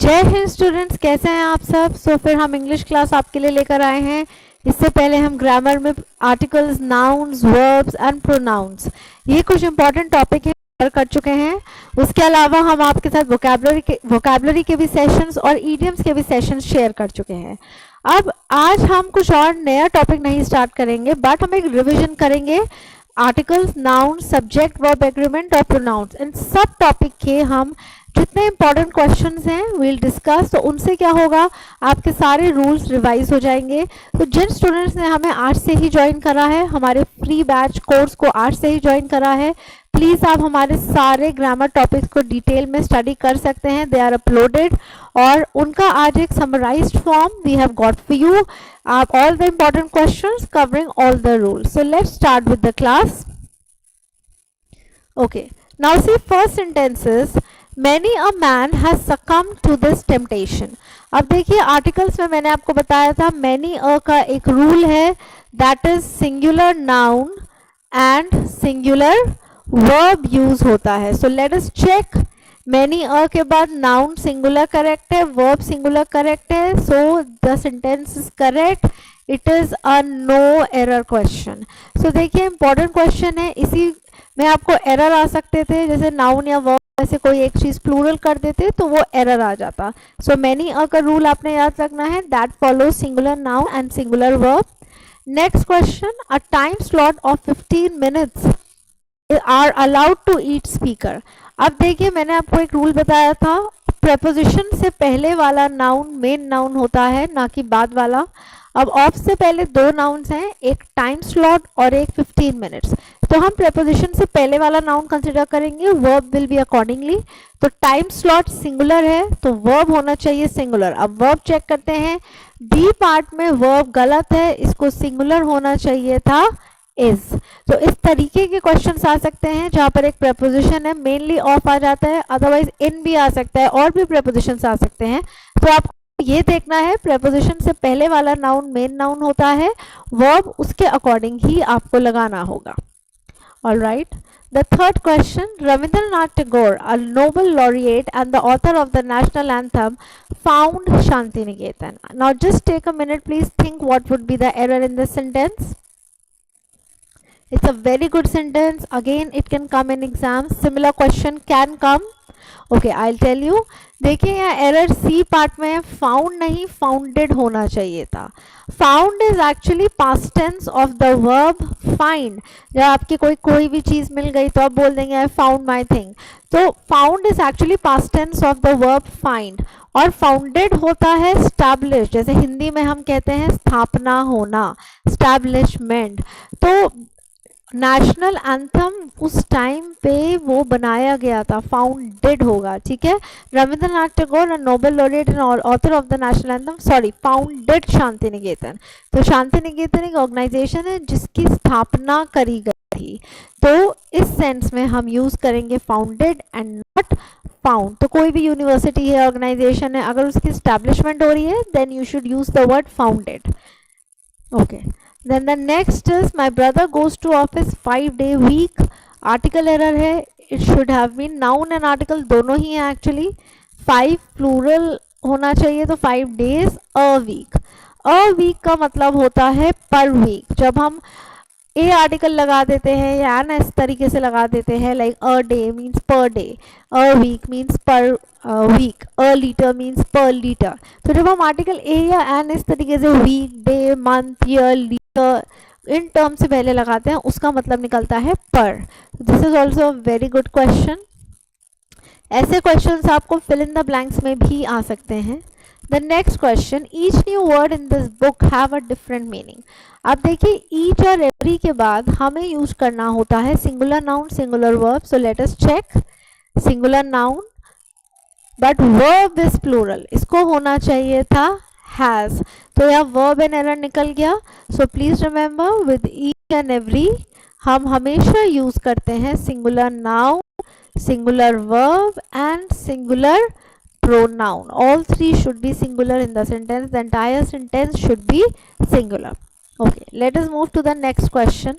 जय हिंद स्टूडेंट्स, कैसे हैं आप सब। फिर हम इंग्लिश क्लास आपके लिए लेकर आए हैं। इससे पहले हम ग्रामर में articles, nouns, verbs and pronouns, ये कुछ इंपॉर्टेंट टॉपिक कर चुके हैं। उसके अलावा हम आपके साथ वोकैबुलरी के भी सेशंस और ईडियम्स के भी सेशंस शेयर कर चुके हैं। अब आज हम कुछ और नया टॉपिक नहीं स्टार्ट करेंगे, बट हम एक रिविजन करेंगे articles, noun, subject, verb, agreement और प्रोनाउंस। इन सब टॉपिक के हम जितने इंपॉर्टेंट क्वेश्चंस हैं वील डिस्कस। तो उनसे क्या होगा, आपके सारे रूल्स रिवाइज हो जाएंगे। तो जिन स्टूडेंट्स ने हमें आज से ही ज्वाइन करा है, हमारे फ्री बैच कोर्स को आज से ही ज्वाइन करा है, प्लीज आप हमारे सारे ग्रामर टॉपिक्स को डिटेल में स्टडी कर सकते हैं। दे आर अपलोडेड और उनका आज एक summarised form we have got for you, आप all the important questions covering all the rules. So let's start with the class. Okay, now see first sentences. Many a man has succumbed to this temptation. अब देखिए articles में मैंने आपको बताया था many a का एक रूल है, that is singular noun and singular verb use होता है. So let us check. many a के बाद noun singular correct है, verb singular correct है, so the sentence is correct. It is a no error question. So देखिए important question है, इसी में आपको एरर आ सकते थे, जैसे नाउन या वर्ब ऐसे कोई एक चीज प्लूरल कर देते तो वो एरर आ जाता। सो मैनी अ का रूल आपने याद रखना है, that follows singular noun and singular verb. Next question, a time slot of 15 minutes are allowed to each speaker. अब देखिए मैंने आपको एक रूल बताया था, प्रेपोजिशन से पहले वाला नाउन मेन नाउन होता है, ना कि बाद वाला। अब ऑफ से पहले दो नाउन्स हैं, एक टाइम स्लॉट और एक 15 मिनट्स। तो हम प्रेपोजिशन से पहले वाला नाउन कंसिडर करेंगे, वर्ब विल बी अकॉर्डिंगली। तो टाइम स्लॉट सिंगुलर है तो वर्ब होना चाहिए सिंगुलर। अब वर्ब चेक करते हैं, डी पार्ट में वर्ब गलत है, इसको सिंगुलर होना चाहिए था इज। तो इस तरीके के क्वेश्चंस आ सकते हैं जहां पर एक प्रेपोजिशन है, मेनली ऑफ आ जाता है, अदरवाइज इन भी आ सकता है, और भी प्रेपोजिशंस आ सकते हैं। तो आप ये देखना है प्रेपोजिशन से पहले वाला नाउन मेन नाउन होता है, वर्ब उसके अकॉर्डिंग ही आपको लगाना होगा। All right. The third question, Rabindranath Tagore, a Nobel laureate and the author of the national anthem, found Shantiniketan. Now just take a minute, please think what would be the error in this sentence. It's a very good sentence. Again, it can come in exams. Similar question can come. Okay, I'll tell you. देखिए यहाँ error C part में, found नहीं founded होना चाहिए था। Found is actually past tense of the verb find. जब आपकी कोई भी चीज मिल गई तो आप बोल देंगे आई फाउंड माई थिंग। तो found is actually past tense of the verb find, और फाउंडेड होता है स्टैब्लिश, जैसे हिंदी में हम कहते हैं स्थापना होना, स्टैब्लिशमेंट। तो नेशनल एंथम उस टाइम पे वो बनाया गया था, फाउंडेड होगा, ठीक है। Rabindranath Tagore, Nobel laureate and author of the national anthem, sorry founded Shantiniketan. तो शांति निकेतन एक ऑर्गेनाइजेशन है जिसकी स्थापना करी गई थी। तो इस सेंस में हम यूज करेंगे फाउंडेड एंड नॉट फाउंड। तो कोई भी यूनिवर्सिटी है, ऑर्गेनाइजेशन है, अगर उसकी स्टैब्लिशमेंट हो रही है then you should use the word founded. Okay, then the next is my brother goes to office 5-day week. Article error है, it should have been noun and article दोनों ही हैं एक्चुअली। 5 प्लूरल होना चाहिए, तो 5 days a week। a week का मतलब होता है पर वीक। जब हम ए आर्टिकल लगा देते हैं या एन इस तरीके से लगा देते हैं, like a day means per day, a week means per week, a litre means per litre. तो जब हम आर्टिकल ए या एन इस तरीके से week, day, month, year, litre इन टर्म से पहले लगाते हैं, उसका मतलब निकलता है per. This is also very good question. ऐसे क्वेश्चंस आपको फिल इन द ब्लैंक्स में भी आ सकते हैं। The next question, each new word in this book have a different meaning. अब देखिए each और every के बाद हमें यूज करना होता है singular noun, singular verb. So let us check. Singular noun but verb is plural, इसको होना चाहिए था has। तो यह verb and error निकल गया। So please remember with each and every हम हमेशा यूज करते हैं singular noun, singular verb and singular pronoun. All three should be singular in the sentence. The entire sentence should be singular. Okay, let us move to the next question.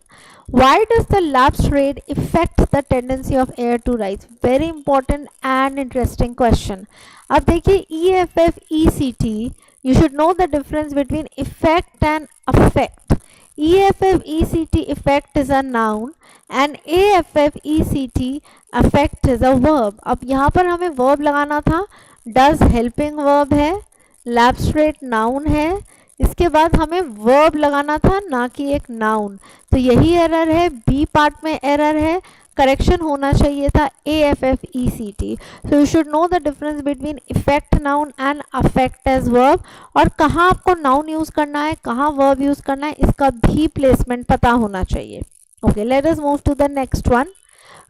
Why does the lapse rate affect the tendency of air to rise? Very important and interesting question. अब देखिए EFF ECT, you should know the difference between effect and affect. EFF ECT effect is a noun and AFF ECT affect is a verb. अब यहाँ पर हमें verb लगाना था, does helping verb है, lapse rate noun है, इसके बाद हमें वर्ब लगाना था ना कि एक नाउन, तो यही एरर है, बी पार्ट में एरर है, करेक्शन होना चाहिए था AFFECT. So you should know the difference between effect noun and affect as verb, और कहाँ आपको नाउन यूज करना है, कहाँ वर्ब यूज करना है, इसका भी प्लेसमेंट पता होना चाहिए. Okay, let us move to the next one.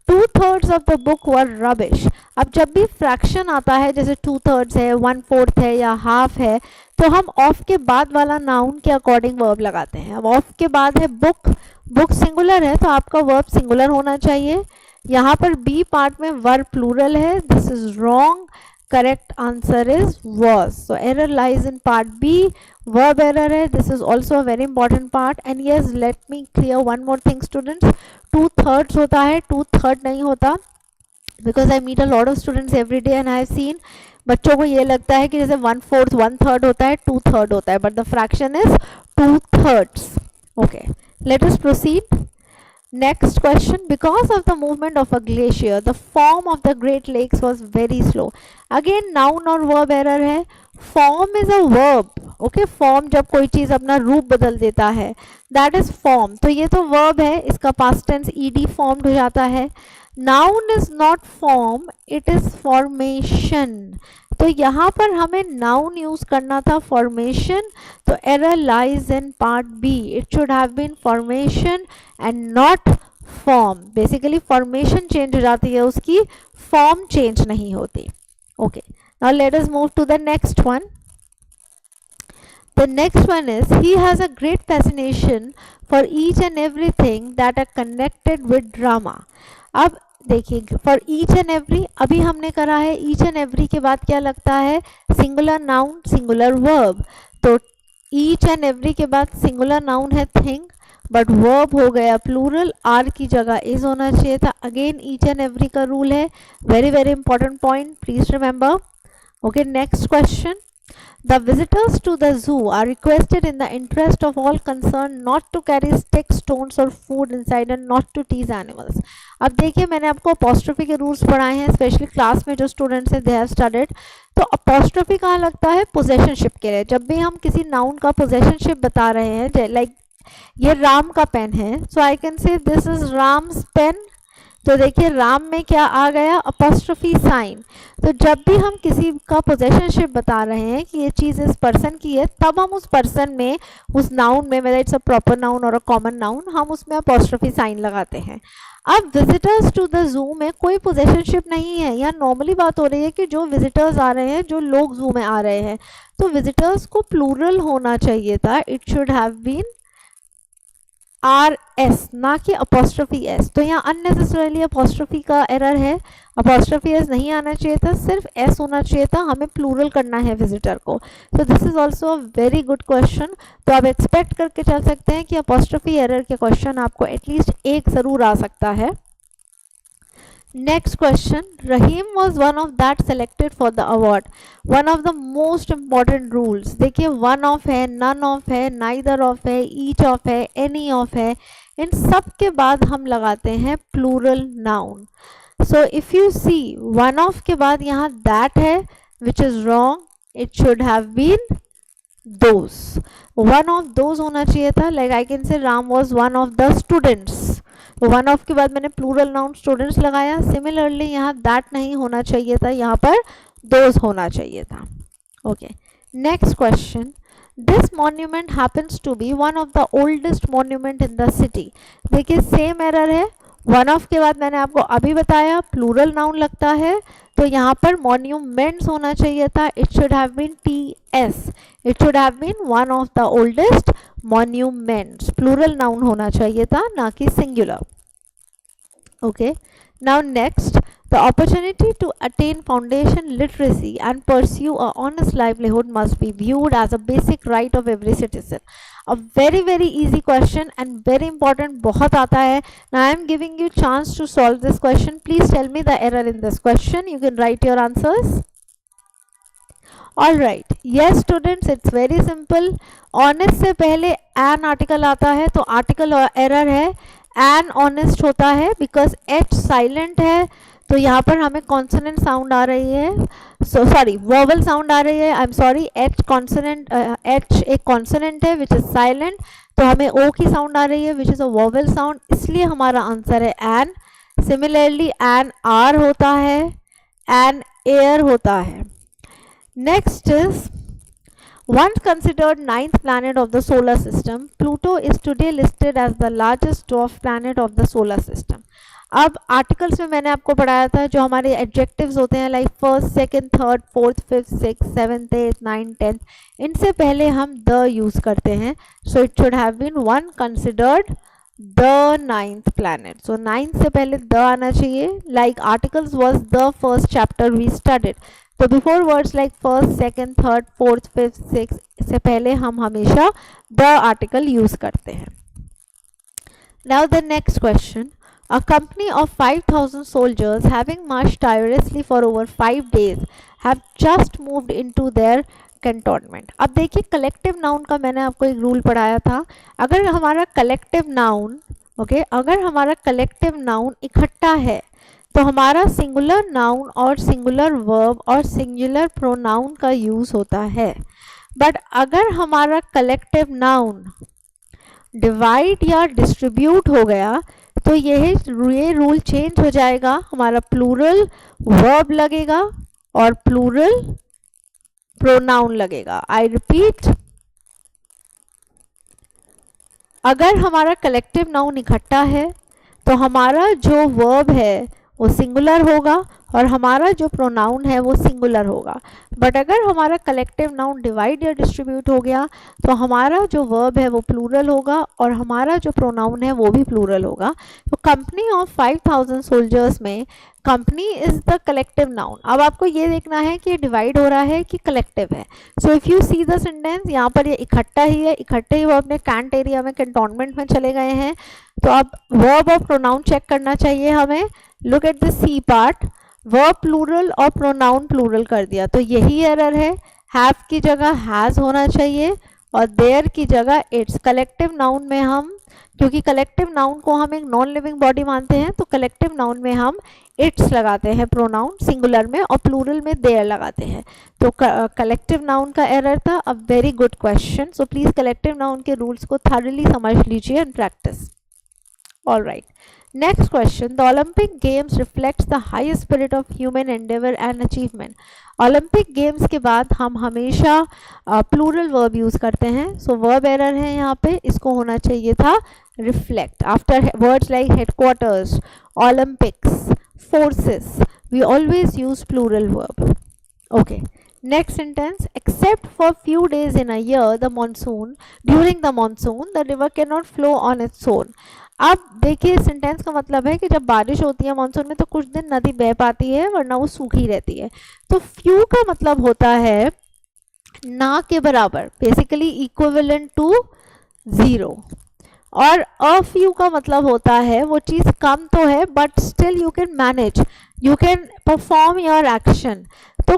2/3 of the book were rubbish. अब जब भी फ्रैक्शन आता है, जैसे 2/3 है, 1/4 है या हाफ है, तो हम ऑफ के बाद वाला नाउन के अकॉर्डिंग वर्ब लगाते हैं. अब ऑफ के बाद है बुक, बुक सिंगुलर है तो आपका वर्ब सिंगुलर होना चाहिए. यहाँ पर बी पार्ट में वर्ब प्लूरल है, this is wrong. Correct answer is was. So error lies in part B. Verb error है, this is also a very important part. And yes, let me clear one more thing students. 2/3 होता है, 2/3 नहीं होता, because I meet a lot of students every day and I have seen बच्चों को ये लगता है कि जैसे 1/4 1/3 होता है, 2/3 होता है, but the fraction is 2/3. Okay, let us proceed. Next question. Because of the movement of a glacier, the form of the Great Lakes was very slow. Again noun और verb error है. Form is a verb. Okay, form जब कोई चीज अपना रूप बदल देता है, that is form. तो ये तो verb है, इसका past tense ed formed हो जाता है. Noun is not form, it is formation. तो यहाँ पर हमें noun यूज करना था formation, तो error lies in part B. It should have been formation and not form. Basically formation change हो जाती है उसकी, form change नहीं होती. Okay, now let us move to the next one. The next one is, he has a great fascination for each and everything that are connected with drama. अब देखिए for each and every, अभी हमने करा है each and every के बाद क्या लगता है, सिंगुलर नाउन सिंगुलर वर्ब. तो ईच एंड एवरी के बाद सिंगुलर नाउन है थिंग, बट वर्ब हो गया प्लूरल, आर की जगह इज होना चाहिए था. अगेन ईच एंड एवरी का रूल है, very very important point, please remember. Okay, next question. The visitors to the zoo are requested in the interest of all concerned not to carry sticks, stones or food inside and not to tease animals. अब देखिए मैंने आपको apostrophe के rules पढ़ाए हैं, specially class में जो students हैं, they have studied. तो apostrophe कहाँ लगता है, possessionship के लिए. जब भी हम किसी नाउन का possessionship बता रहे हैं, लाइक ये राम का पेन है, so I can say this is Ram's pen. तो देखिए राम में क्या आ गया, अपॉस्ट्रोफी साइन. तो जब भी हम किसी का पोजेशनशिप बता रहे हैं कि ये चीज़ इस पर्सन की है, तब हम उस पर्सन में, उस नाउन में, whether it's a proper noun और अ कॉमन नाउन, हम उसमें अपॉस्ट्रोफी साइन लगाते हैं. अब विजिटर्स टू द जू में कोई पोजेशनशिप नहीं है, यहाँ नॉर्मली बात हो रही है कि जो विजिटर्स आ रहे हैं, जो लोग जू में आ रहे हैं, तो विजिटर्स को प्लूरल होना चाहिए था. It should have been RS ना कि अपॉस्ट्रोफी S. तो यहाँ अननेसेसरीली अपॉस्ट्रोफी का एरर है, अपॉस्ट्रोफी S नहीं आना चाहिए था, सिर्फ S होना चाहिए था, हमें प्लूरल करना है विजिटर को. तो this is also a very good question. तो आप एक्सपेक्ट करके चल सकते हैं कि अपॉस्ट्रोफी एरर के क्वेश्चन आपको एटलीस्ट एक जरूर आ सकता है. Next question. Rahim was one of that selected for the award. One of the most important rules. देखिए one of है, none of है, neither of है, each of है, any of है, इन सब के बाद हम लगाते हैं plural noun. So if you see one of के बाद यहाँ that है, which is wrong. It should have been those. One of those होना चाहिए था. Like I can say Ram was one of the students. One of के बाद मैंने प्लूरल नाउन स्टूडेंट्स लगाया. सिमिलरली यहाँ दैट नहीं होना चाहिए था, यहाँ पर दोज होना चाहिए था. Okay, next question. This monument happens to be one of the oldest monument in the city. देखिए सेम एरर है, वन ऑफ के बाद मैंने आपको अभी बताया प्लूरल नाउन लगता है, तो यहाँ पर मॉन्यूमेंट्स होना चाहिए था. It should have been TS. It should have been one of the oldest monuments. Plural noun होना चाहिए था, ना कि singular. Okay, now next. The opportunity to attain foundation literacy and pursue a honest livelihood must be viewed as a basic right of every citizen. A very easy question and very important, बहुत आता है. Now I am giving you chance to solve this question. Please tell me the error in this question. You can write your answers. All right. Yes students, it's very simple. Honest से पहले an article आता है तो article error है, an honest होता है because h silent है तो यहाँ पर हमें कॉन्सोनेंट साउंड आ रही है, सॉरी वोवल साउंड आ रही है. I am sorry, H consonant, H एक कॉन्सोनेंट है विच इज साइलेंट, तो हमें ओ की साउंड आ रही है which is a vowel sound, इसलिए हमारा आंसर है एन. सिमिलरली एन आर होता है, एन एयर होता है. Next is once considered ninth planet of the solar system, Pluto is today listed as the largest dwarf planet of the solar system. अब articles में मैंने आपको पढ़ाया था जो हमारे एडजेक्टिव्स होते हैं like first, second, third, fourth, fifth, six, seventh, eighth, nine, tenth, इनसे पहले हम द यूज करते हैं. So it should have been one considered the ninth planet. सो नाइन्थ से पहले द आना चाहिए. Like articles was the first chapter we studied, तो before words like first, second, third, fourth, fifth, six से पहले हम हमेशा द आर्टिकल यूज करते हैं. Now the next question. A company of 5,000 soldiers having marched tirelessly for over 5 days have just moved into their cantonment. अब देखिए collective noun का मैंने आपको एक रूल पढ़ाया था. अगर हमारा कलेक्टिव नाउन अगर हमारा कलेक्टिव नाउन इकट्ठा है तो हमारा सिंगुलर नाउन और सिंगुलर वर्ब और सिंगुलर प्रोनाउन का यूज होता है. बट अगर हमारा कलेक्टिव नाउन डिवाइड या डिस्ट्रीब्यूट हो गया तो ये रूल चेंज हो जाएगा. हमारा प्लूरल वर्ब लगेगा और प्लूरल प्रोनाउन लगेगा. आई रिपीट, अगर हमारा कलेक्टिव नाउन इकट्ठा है तो हमारा जो वर्ब है वो सिंगुलर होगा और हमारा जो प्रोनाउन है वो सिंगुलर होगा. बट अगर हमारा कलेक्टिव नाउन डिवाइड या डिस्ट्रीब्यूट हो गया तो हमारा जो वर्ब है वो प्लूरल होगा और हमारा जो प्रोनाउन है वो भी प्लूरल होगा. तो कंपनी ऑफ 5,000 सोल्जर्स में company is the collective noun. अब आपको ये देखना है कि डिवाइड हो रहा है कि कलेक्टिव है. So if you see the sentence, यहाँ पर ये इकट्ठा ही है, इकट्ठे ही वो अपने कैंट एरिया में कैंटोनमेंट में चले गए हैं. तो अब वर्ब और प्रोनाउन चेक करना चाहिए हमें. Look at the C part, verb plural और प्रोनाउन प्लूरल कर दिया तो यही एरर है. हैव की जगह हैज होना चाहिए और देयर की जगह इट्स. कलेक्टिव नाउन में हम, क्योंकि कलेक्टिव नाउन को हम एक नॉन लिविंग बॉडी मानते हैं तो कलेक्टिव नाउन में हम इट्स लगाते हैं प्रोनाउन सिंगुलर में और प्लूरल में देयर लगाते हैं. तो कलेक्टिव नाउन का एरर था. A very good question. So please collective noun के रूल्स को थॉरली समझ लीजिए and practice. All right. Next question. The Olympic Games reflects the highest spirit of human endeavor and achievement. Olympic Games के बाद हम हमेशा plural verb use करते हैं. So verb error है यहाँ पे, इसको होना चाहिए था reflect. After words like headquarters, Olympics, forces, we always use plural verb. Okay. Next sentence. Except for few days in a year, during the monsoon, the river cannot flow on its own. अब देखिए sentence का मतलब है कि जब बारिश होती है मानसून में तो कुछ दिन नदी बह पाती है वरना वो सूखी रहती है. तो फ्यू का मतलब होता है ना के बराबर, बेसिकली इक्विवेलेंट टू 0. और अ फ्यू का मतलब होता है वो चीज़ कम तो है but still you can manage, you can perform your action. तो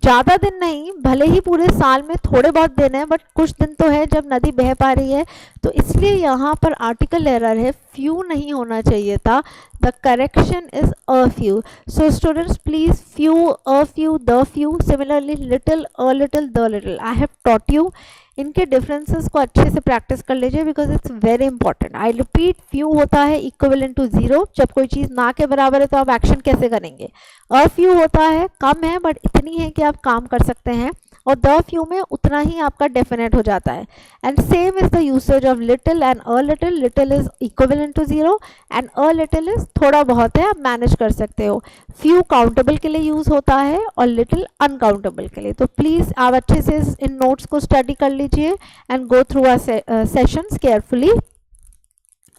ज़्यादा दिन नहीं, भले ही पूरे साल में थोड़े बहुत दिन है बट कुछ दिन तो है जब नदी बह पा रही है. तो इसलिए यहाँ पर आर्टिकल एरर है, फ्यू नहीं होना चाहिए था. The correction is a few. So students please few, a few, the few. Similarly little, a little, the little. I have taught you. इनके डिफरेंसेस को अच्छे से प्रैक्टिस कर लीजिए because it's very important. I repeat, few होता है equivalent to 0. जब कोई चीज़ ना के बराबर है तो आप एक्शन कैसे करेंगे. अ फ्यू होता है कम है बट इतनी है कि आप काम कर सकते हैं और द फ्यू में उतना ही आपका डेफिनेट हो जाता है. And same is the usage of little and a little. Little is equivalent to 0 and a little is थोड़ा बहुत है, आप मैनेज कर सकते हो. फ्यू काउंटेबल के लिए यूज होता है और लिटिल अनकाउंटेबल के लिए. तो प्लीज आप अच्छे से इन नोट्स को स्टडी कर लीजिए and go through our sessions carefully.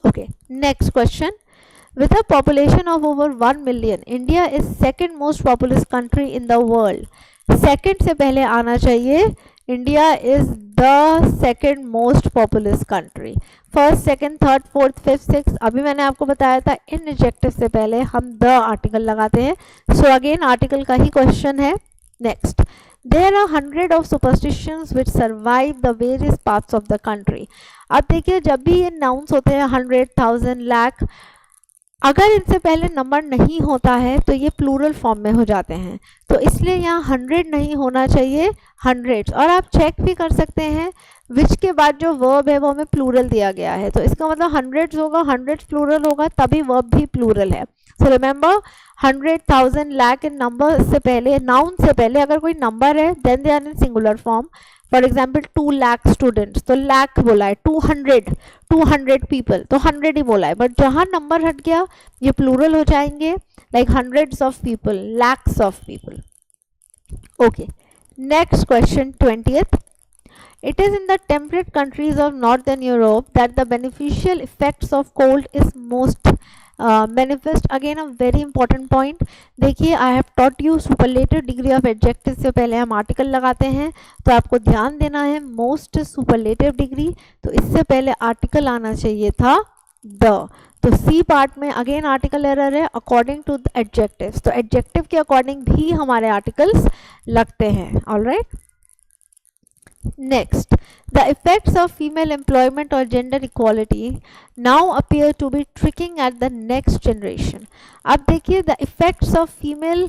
Okay, next question. With a population of over 1 million, India is second most populous country in the world. Second से पहले आना चाहिए, India is the second most populous country. First, second, third, fourth, fifth, six, अभी मैंने आपको बताया था इन adjective से पहले हम द आर्टिकल लगाते हैं. सो अगेन आर्टिकल का ही क्वेश्चन है. Next, there are 100 of superstitions which survive the various parts of the country. अब देखिए जब भी ये नाउन्स होते हैं 100, 1000, लाख, अगर इनसे पहले नंबर नहीं होता है तो ये प्लूरल फॉर्म में हो जाते हैं. तो इसलिए यहाँ 100 नहीं होना चाहिए, हंड्रेड्स. और आप चेक भी कर सकते हैं विच के बाद जो वर्ब है वो हमें प्लूरल दिया गया है, तो इसका मतलब हंड्रेड्स होगा, हंड्रेड्स प्लूरल होगा तभी वर्ब भी प्लूरल है. सो रिमेंबर 100, 1000, लाख इन नंबर से पहले, नाउन से पहले अगर कोई नंबर है then they are in singular form. For example 2 lakh students, तो लाख बोला है. 200 पीपल, तो 100 ही बोला है. बट जहां नंबर हट गया ये प्लूरल हो जाएंगे, like hundreds of people, lakhs of people. Okay, next question 20th. It is in the temperate countries of Northern Europe that the beneficial effects of cold is most manifest. Again a very important point. देखिए I have taught you superlative degree of adjective से पहले हम article लगाते हैं, तो आपको ध्यान देना है most superlative degree, तो इससे पहले आर्टिकल आना चाहिए था the. तो सी पार्ट में अगेन आर्टिकल एरर है अकॉर्डिंग टू द एडजेक्टिव्स, तो एडजेक्टिव के अकॉर्डिंग भी हमारे आर्टिकल्स लगते हैं. Alright, next, the effects of female employment or gender equality now appear to be trickling at the next generation. अब देखिए the effects of female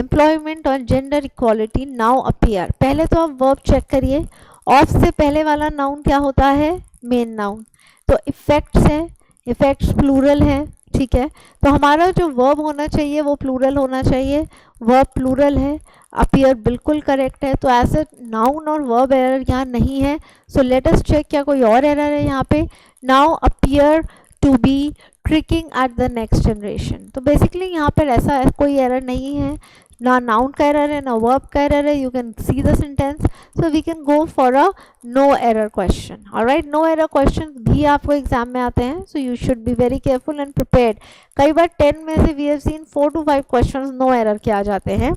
employment or gender equality now appear. पहले तो आप verb check करिए, of से पहले वाला noun क्या होता है, main noun, तो effects है, effects plural है, ठीक है. तो हमारा जो verb होना चाहिए वो plural होना चाहिए, verb plural है, अपीयर बिल्कुल करेक्ट है. तो ऐसे नाउन और वर्ब एरर यहाँ नहीं है. सो लेट अस चेक क्या कोई और एरर है यहाँ पे. Now appear to be tricking at the next generation, तो बेसिकली यहाँ पर ऐसा कोई एरर नहीं है, ना नाउन का एरर है ना वर्ब का एरर है. You can see the sentence, so we can go for a no error question. Alright, no error question भी आपको एग्जाम में आते हैं, so you should be very careful and prepared. कई बार 10 में से we have seen 4 to 5 question no error के आ जाते हैं.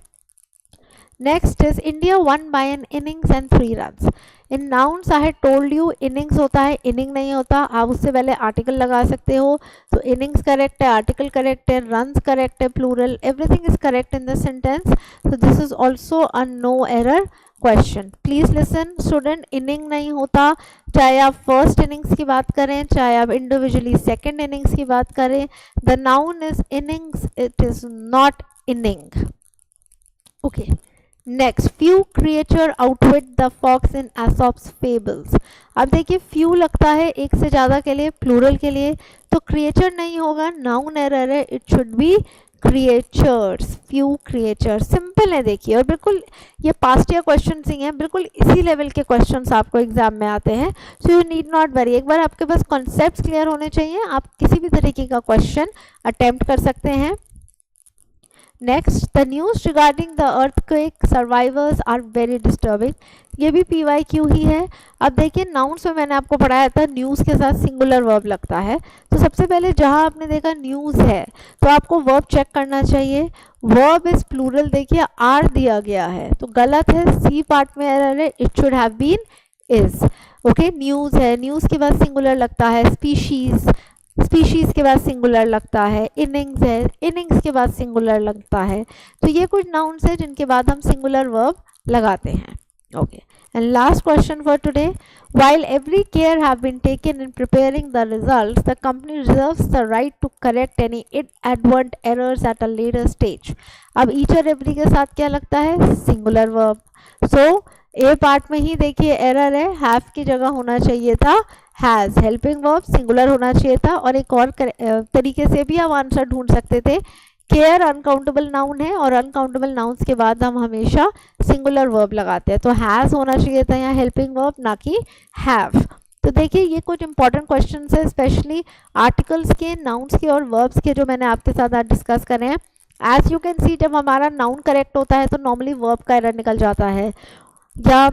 Next is India won by an innings and 3 runs. In nouns I had told you innings होता है, inning नहीं होता. आप उससे पहले article लगा सकते हो, तो innings correct है, article correct है, runs correct है, plural, everything is correct in the sentence. So this is also a no error question. Please listen student, inning नहीं होता, चाहे आप first innings की बात करें, चाहे आप individually second innings की बात करें. The noun is innings, it is not inning. Okay. Next, few creature outwit the fox in Aesop's fables. अब देखिए फ्यू लगता है एक से ज़्यादा के लिए, प्लूरल के लिए, तो क्रिएचर नहीं होगा, नाउन एरर है, it should be creatures. Few creature simple है देखिए, और बिल्कुल ये पास्ट ईयर क्वेश्चन ही हैं, बिल्कुल इसी लेवल के क्वेश्चंस आपको एग्जाम में आते हैं. So you need not worry, एक बार आपके पास कॉन्सेप्ट्स क्लियर होने चाहिए, आप किसी भी तरीके का क्वेश्चन अटेम्प्ट कर सकते हैं. Next, the news regarding the earthquake survivors are very disturbing. ये भी PYQ ही है. अब देखिए नाउन्स में मैंने आपको पढ़ाया था न्यूज़ के साथ सिंगुलर वर्ब लगता है, तो सबसे पहले जहाँ आपने देखा न्यूज़ है तो आपको वर्ब चेक करना चाहिए. वर्ब इज प्लूरल, देखिए आर दिया गया है तो गलत है, सी पार्ट में एरर है, it should have been is. Okay, news है, न्यूज़ के बाद सिंगुलर लगता है, स्पीशीज़, स्पीशीज के बाद सिंगुलर लगता है, इनिंग्स है, इनिंग्स के बाद सिंगुलर लगता है. तो ये कुछ नाउन्स है जिनके बाद हम सिंगुलर वर्ब लगाते हैं. Okay, and last question for today. While every care have been taken in preparing the results, the company reserves the right to correct any inadvertent errors at a later stage. अब each और every के साथ क्या लगता है, singular verb. सो ए part में ही देखिए error है, हैव की जगह होना चाहिए था हैज. हेल्पिंग वर्ब सिंगुलर होना चाहिए था. और एक और तरीके से भी हम आंसर ढूंढ सकते थे, केयर अनकाउंटेबल नाउन है और अनकाउंटेबल नाउन्स के बाद हम हमेशा सिंगुलर वर्ब लगाते हैं, तो हैज होना चाहिए था यहाँ हेल्पिंग वर्ब, ना कि हैव. तो देखिए ये कुछ इंपॉर्टेंट क्वेश्चंस है, स्पेशली आर्टिकल्स के, नाउन्स के और वर्ब्स के, जो मैंने आपके साथ आज डिस्कस करे हैं. एज यू कैन सी, जब हमारा नाउन करेक्ट होता है तो नॉर्मली वर्ब का एरर निकल जाता है, या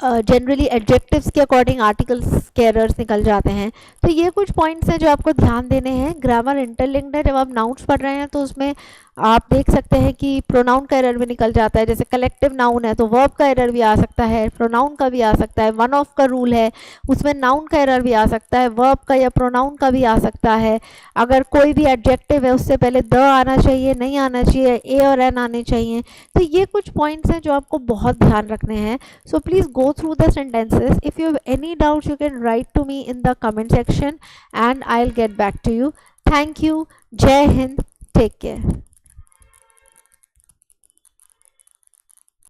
जनरली एडजेक्टिव्स के अकॉर्डिंग आर्टिकल्स के एरर्स निकल जाते हैं। तो ये कुछ पॉइंट्स हैं जो आपको ध्यान देने हैं। ग्रामर इंटरलिंक्ड है, जब आप नाउन्स पढ़ रहे हैं तो उसमें आप देख सकते हैं कि प्रोनाउन का एरर भी निकल जाता है। जैसे कलेक्टिव नाउन है तो वर्ब का एरर भी आ सकता है, प्रोनाउन का भी आ सकता है। वन ऑफ का रूल है, उसमें नाउन का एरर भी आ सकता है, वर्ब का या प्रोनाउन का भी आ सकता है। अगर कोई भी एडजेक्टिव है उससे पहले द आना चाहिए, नहीं आना चाहिए, ए और एन आने चाहिए। तो ये कुछ पॉइंट्स हैं जो आपको बहुत ध्यान रखने हैं। So please go through the sentences. If you have any doubts, you can write to me in the comment section and I'll get back to you. Thank you. Jai Hind. Take care.